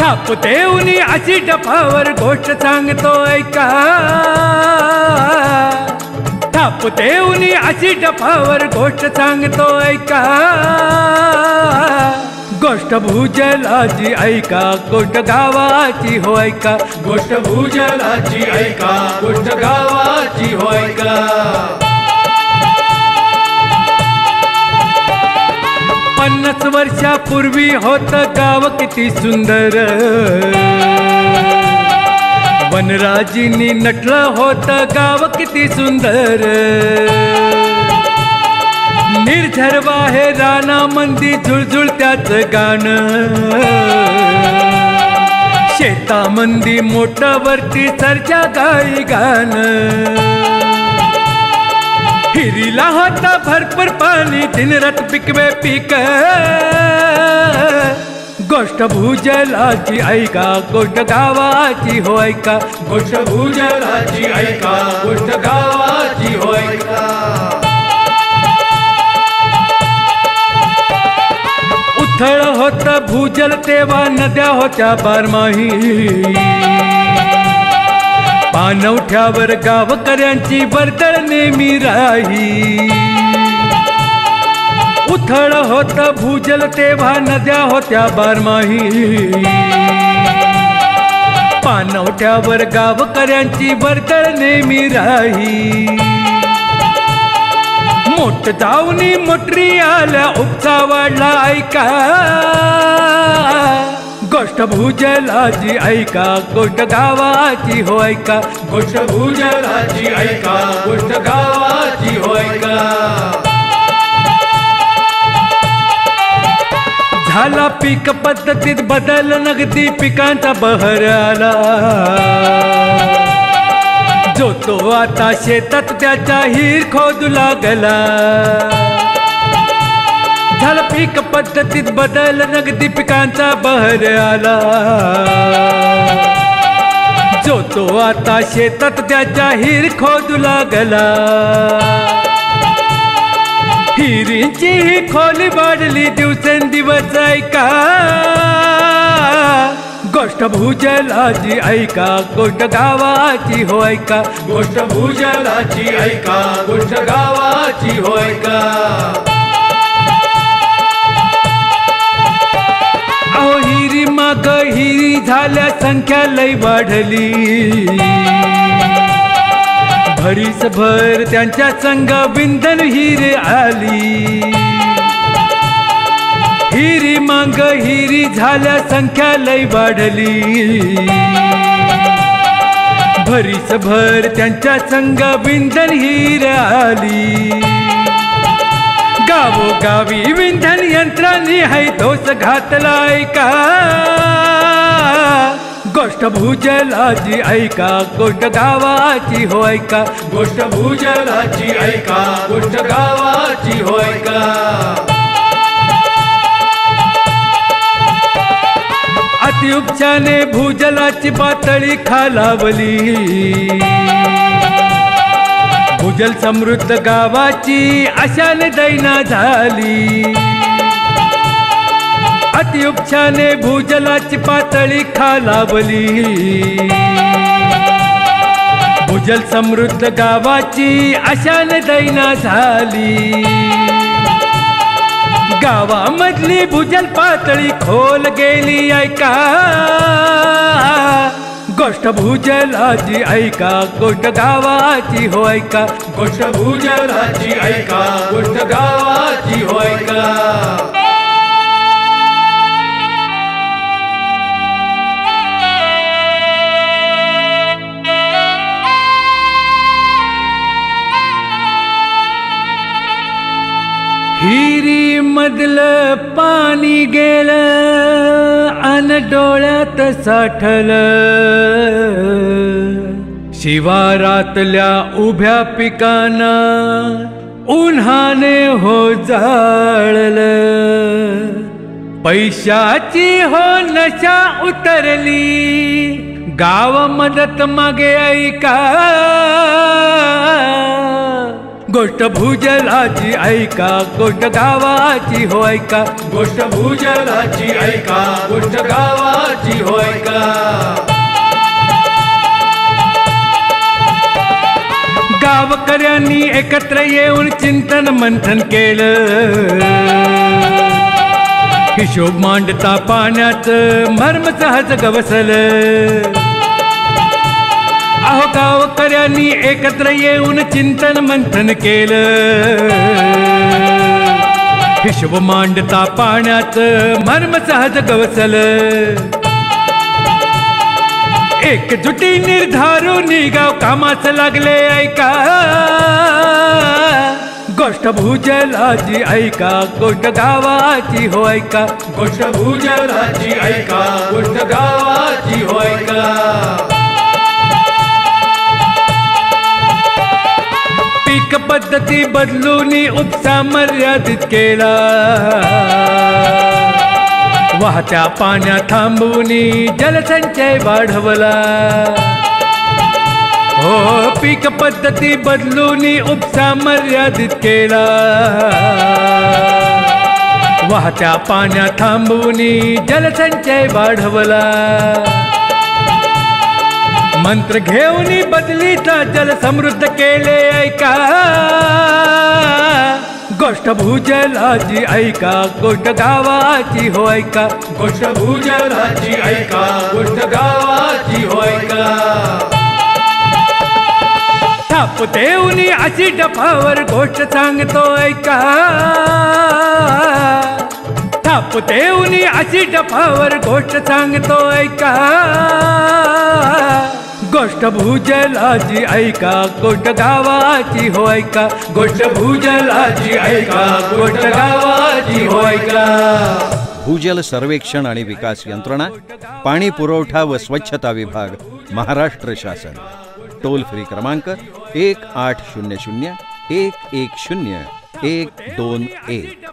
थाप देऊनी अशी डफावर गोष्ट सांगतो ऐका, थाप देऊनी अशी डफावर गोष्ट सांगतो ऐका, गोष्ट भूजलाची ऐका, गोष्ट गावाची हो ऐका, गोष्ट भूजलाची ऐका, गोष्ट गावाची हो ऐका। 50 वर्षापूर्वी होत गाव किती सुंदर, वनराजींनी नटलं होत गाव किती सुंदर, निर्झर वाहे रानामंदी झुळझुळ त्याचं गाणं, शेतामंदी मोठावरती सरच्या गाई गाणं, हिरीला होता भरपूर पाणी दिनरात पिकवे पीक, गोष्ट भूजलाची ऐका, गोष्ट गावाची हो ऐका, गोष्ट भूजलाची ऐका, गोष्ट गावाची हो ऐका। उथळ होत भूजल तेव्हा नद्या होत्या बारमाही, पाणवठ्यावर गावकऱ्यांची वर्दळ नेहमी राही। उथळ होत भूजल तेव्हा नद्या होत्या बारमाही, पाणवठ्यावर गावकऱ्यांची वर्दळ नेहमी राही। मोठ जाऊनी मोटरी आल्या उपसा वाढला ऐका, गोष्ट भूजलाची ऐका, गोष्ट गावाची हो ऐका, गोष्ट भूजलाची ऐका, गोष्ट गावाची हो ऐका। झाला पीक पद्धतीत बदल, नगदी पिकांचा बहर आला, जो तो आता शेतात त्याचा हिर खोदू लागला। झाला पीक पद्धतीत बदल, नगदी पिकांचा बहर आला, जो तो आता शेतात त्याचा हिर खोदू लागला। हिरींची ही खोली वाढली दिवसेंदिवस ऐका, गोष्ट भूजलाची ऐका, गोष्ट गावाची हो ऐका, गोष्ट भूजलाची ऐका, गोष्ट गावाची हो ऐका। अहो हिरी माग हिरी झाल्या संख्या लई वाढली, भरीसभर त्यांच्या संग विंधन हिरे आली। हिरी मांग हिरी झाल्या संख्या लई वाढली, भरीसभर त्यांच्या संग विंधन हिरे आली। गावोगावी विंधन यंत्रांनी है दोष घातला ऐका, गोष्ट भूजलाची ऐका, गोष्ट गावाची हो ऐका, गोष्ट भूजलाची ऐका, गोष्ट गावाची हो ऐका। अतिउपशाने भूजलाची पातळी खालावली, भूजल समृद्ध गावाची अशाने दैना झाली। अतिउपशाने भूजलाची पातळी खालावली, भूजल समृद्ध गावाची अशाने दैना झाली। गावामधली भूजल पातळी खोल गेली ऐका, गोष्ट भूजलाची ऐका, गोष्ट गावाची हो ऐका, गोष्ट भूजलाची ऐका, गोष्ट गावाची हो ऐका। हिरी मधलं पाणी गेलं अन डोळ्यात साठलं, शिवारातल्या उभ्या पिकांना उन्हाने हो जाळलं। पैशाची हो नशा उतरली, गाव मदत मागे ऐका, गोष्ट भूजलाची ऐका, गोष्ट गावाची हो ऐका, गोष्ट भूजलाची ऐका, गोष्ट गावाची हो ऐका. गावकऱ्यांनी एकत्र येऊन चिंतन मंथन केलं, हिशोब मांडता पाण्यात मर्म सहज गवसलं. अहो गावकऱ्यांनी एकत्र येऊन चिंतन मंथन केलं, हिशोब मांडता पाण्यात मर्म सहज गवसलं. एकजुटी निर्धारून गाव कामास लागले ऐका, गोष्ट भूजलाची ऐका, गोष्ट गावाची हो ऐका, गोष्ट भूजलाची ऐका, गोष्ट गावाची हो ऐका. पीक पद्धती बदलून उपसा मर्यादित केला, वाहत्या पाण्यात थांबून जलसंचय वाढवला. हो पीक पद्धती बदलून उपसा मर्यादित केला, वाहत्या पाण्यात थांबून जलसंचय वाढवला. मंत्र घेऊन बदलीचा जल समृद्ध केले ऐका, गोष्ट भूजलाची ऐका, गोष्ट गावाची हो ऐका, गोष्ट भूजलाची ऐका, गोष्ट गावाची हो ऐका. थाप देऊन अशी डफावर गोष्ट सांगतो ऐका, थाप देऊन अशी डफावर गोष्ट सांगतो ऐका, गोष्ट भूजलाची ऐका, गोष्ट गावाची हो ऐका, गोष्ट भूजलाची ऐका, गोष्ट गावाची हो ऐका. भूजल सर्वेक्षण आणि विकास यंत्रणा, पाणी पुरवठा व स्वच्छता विभाग, महाराष्ट्र शासन. टोल फ्री क्रमांक 1800 110 121.